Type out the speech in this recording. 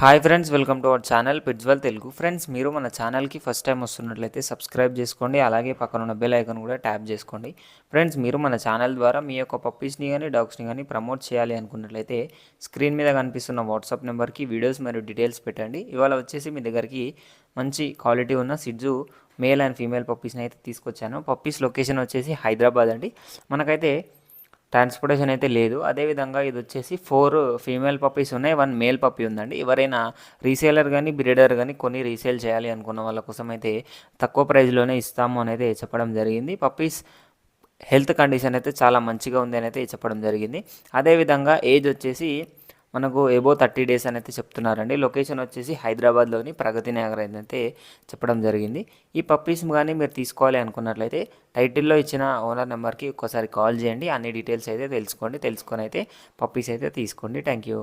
Hi friends, welcome to our channel పిట్జ్వెల్ Telugu. Friends, మీరు మన ఛానల్కి ఫస్ట్ టైం వస్తున్నట్లయితే సబ్స్క్రైబ్ చేసుకోండి. అలాగే పక్కన ఉన్న బెల్ ఐకాన్ కూడా ట్యాప్ చేసుకోండి. ఫ్రెండ్స్, మీరు మన ఛానల్ ద్వారా మీ యొక్క పప్పీస్ని కానీ డాగ్స్ని కానీ ప్రమోట్ చేయాలి అనుకున్నట్లయితే స్క్రీన్ మీద కనిపిస్తున్న వాట్సాప్ నెంబర్కి వీడియోస్ మరియు డీటెయిల్స్ పెట్టండి. ఇవాళ వచ్చేసి మీ దగ్గరికి మంచి క్వాలిటీ ఉన్న సిడ్జు మేల్ అండ్ ఫీమేల్ పప్పీస్ని అయితే తీసుకొచ్చాను. పప్పీస్ లొకేషన్ వచ్చేసి హైదరాబాద్ అండి. మనకైతే ట్రాన్స్పోర్టేషన్ అయితే లేదు. అదేవిధంగా ఇది వచ్చేసి 4 ఫీమేల్ పప్పీస్ ఉన్నాయి, 1 మేల్ పప్పీ ఉందండి. ఎవరైనా రీసేలర్ కానీ బ్రీడర్ కానీ కొన్ని రీసేల్ చేయాలి అనుకున్న వాళ్ళ కోసం అయితే తక్కువ ప్రైస్లోనే ఇస్తాము అనేది చెప్పడం జరిగింది. పప్పీస్ హెల్త్ కండిషన్ అయితే చాలా మంచిగా ఉంది అని అయితే చెప్పడం జరిగింది. అదేవిధంగా ఏజ్ వచ్చేసి మనకు ఎబో 30 డేస్ అనేది చెప్తున్నారండి. లొకేషన్ వచ్చేసి హైదరాబాద్లోని ప్రగతి నగర్ అయితే చెప్పడం జరిగింది. ఈ పప్పీస్ కానీ మీరు తీసుకోవాలి అనుకున్నట్లయితే టైటిల్లో ఇచ్చిన ఓనర్ నెంబర్కి ఒక్కసారి కాల్ చేయండి. అన్ని డీటెయిల్స్ అయితే తెలుసుకొని అయితే పప్పీస్ అయితే తీసుకోండి. Thank you.